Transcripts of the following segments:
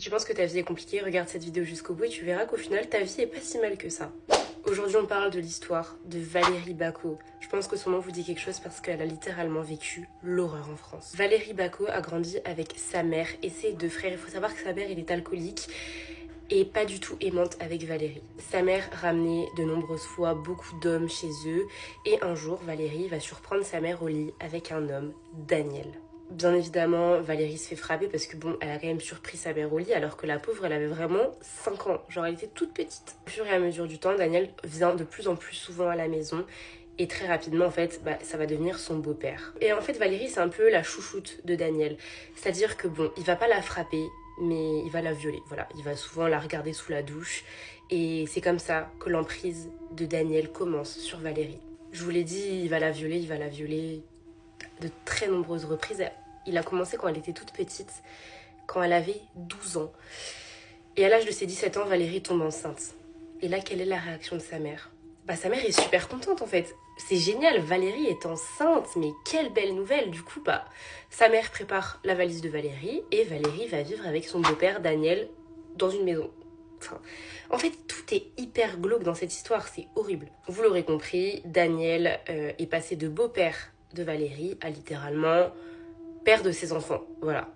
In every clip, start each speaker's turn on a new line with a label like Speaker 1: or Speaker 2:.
Speaker 1: Si tu penses que ta vie est compliquée, regarde cette vidéo jusqu'au bout et tu verras qu'au final ta vie est pas si mal que ça. Aujourd'hui on parle de l'histoire de Valérie Bacot. Je pense que son nom vous dit quelque chose parce qu'elle a littéralement vécu l'horreur en France. Valérie Bacot a grandi avec sa mère et ses deux frères. Il faut savoir que sa mère elle est alcoolique et pas du tout aimante avec Valérie. Sa mère ramenait de nombreuses fois beaucoup d'hommes chez eux et un jour Valérie va surprendre sa mère au lit avec un homme, Daniel. Bien évidemment, Valérie se fait frapper parce que bon, elle a quand même surpris sa mère au lit alors que la pauvre, elle avait vraiment 5 ans. Genre, elle était toute petite. Au fur et à mesure du temps, Daniel vient de plus en plus souvent à la maison et très rapidement, en fait, ça va devenir son beau-père. Et en fait, Valérie, c'est un peu la chouchoute de Daniel. C'est-à-dire que bon, il va pas la frapper, mais il va la violer. Voilà, il va souvent la regarder sous la douche. Et c'est comme ça que l'emprise de Daniel commence sur Valérie. Je vous l'ai dit, il va la violer de très nombreuses reprises. Il a commencé quand elle était toute petite, quand elle avait 12 ans. Et à l'âge de ses 17 ans, Valérie tombe enceinte. Et là, quelle est la réaction de sa mère? Sa mère est super contente en fait. C'est génial, Valérie est enceinte, mais quelle belle nouvelle. Du coup, sa mère prépare la valise de Valérie et Valérie va vivre avec son beau-père Daniel dans une maison. En fait, tout est hyper glauque dans cette histoire, c'est horrible. Vous l'aurez compris, Daniel est passé de beau-père de Valérie à littéralement père de ses enfants. Voilà,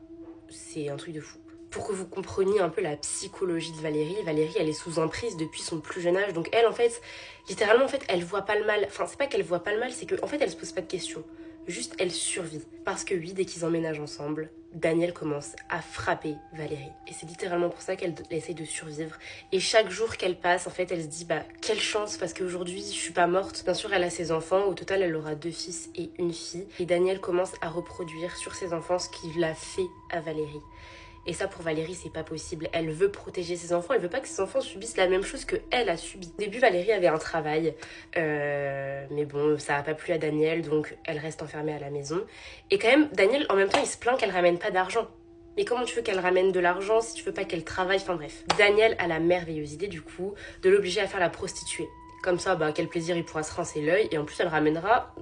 Speaker 1: c'est un truc de fou. Pour que vous compreniez un peu la psychologie de Valérie, Valérie elle est sous emprise depuis son plus jeune âge, donc elle en fait, littéralement en fait, elle voit pas le mal. Enfin, c'est pas qu'elle voit pas le mal, c'est qu'en fait elle se pose pas de questions. Juste elle survit. Parce que oui, dès qu'ils emménagent ensemble, Daniel commence à frapper Valérie. Et c'est littéralement pour ça qu'elle essaie de survivre. Et chaque jour qu'elle passe, en fait, elle se dit, quelle chance, parce qu'aujourd'hui, je suis pas morte. Bien sûr, elle a ses enfants. Au total, elle aura 2 fils et une fille. Et Daniel commence à reproduire sur ses enfants ce qu'il a fait à Valérie. Et ça, pour Valérie, c'est pas possible. Elle veut protéger ses enfants. Elle veut pas que ses enfants subissent la même chose que elle a subi. Au début, Valérie avait un travail. Mais bon, ça a pas plu à Daniel. Donc, elle reste enfermée à la maison. Et quand même, Daniel, en même temps, il se plaint qu'elle ramène pas d'argent. Mais comment tu veux qu'elle ramène de l'argent si tu veux pas qu'elle travaille? Enfin bref. Daniel a la merveilleuse idée, du coup, de l'obliger à faire la prostituée. Comme ça, quel plaisir, il pourra se rincer l'œil. Et en plus, elle ramènera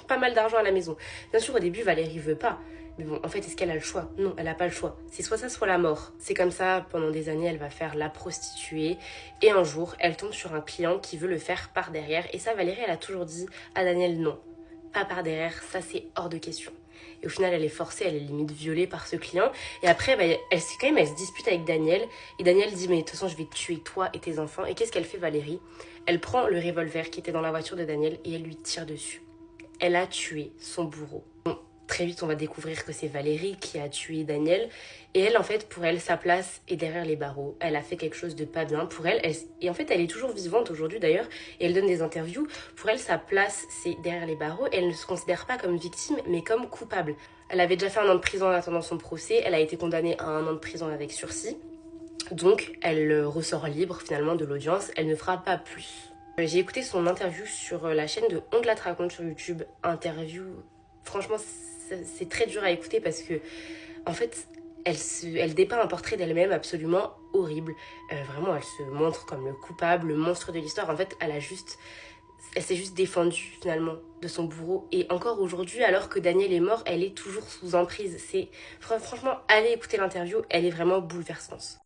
Speaker 1: pas mal d'argent à la maison. Bien sûr, au début, Valérie veut pas. Mais bon, en fait, est-ce qu'elle a le choix? Non, elle n'a pas le choix. C'est soit ça, soit la mort. C'est comme ça, pendant des années, elle va faire la prostituée. Et un jour, elle tombe sur un client qui veut le faire par derrière. Et ça, Valérie, elle a toujours dit à Daniel, non, pas par derrière, ça c'est hors de question. Et au final, elle est forcée, elle est limite violée par ce client. Et après, elle se dispute avec Daniel. Et Daniel dit, mais de toute façon, je vais te tuer toi et tes enfants. Et qu'est-ce qu'elle fait, Valérie? Elle prend le revolver qui était dans la voiture de Daniel et elle lui tire dessus. Elle a tué son bourreau. Très vite, on va découvrir que c'est Valérie qui a tué Daniel. Et elle, en fait, pour elle, sa place est derrière les barreaux. Elle a fait quelque chose de pas bien. Pour elle, et en fait, elle est toujours vivante aujourd'hui d'ailleurs. Et elle donne des interviews. Pour elle, sa place, c'est derrière les barreaux. Et elle ne se considère pas comme victime, mais comme coupable. Elle avait déjà fait 1 an de prison en attendant son procès. Elle a été condamnée à 1 an de prison avec sursis. Donc, elle ressort libre finalement de l'audience. Elle ne fera pas plus. J'ai écouté son interview sur la chaîne de On te la raconte sur YouTube. Interview, franchement, c'est très dur à écouter parce que, en fait, elle dépeint un portrait d'elle-même absolument horrible. Vraiment, elle se montre comme le coupable, le monstre de l'histoire. En fait, elle s'est juste défendue finalement de son bourreau. Et encore aujourd'hui, alors que Daniel est mort, elle est toujours sous emprise. Franchement, allez écouter l'interview, elle est vraiment bouleversante.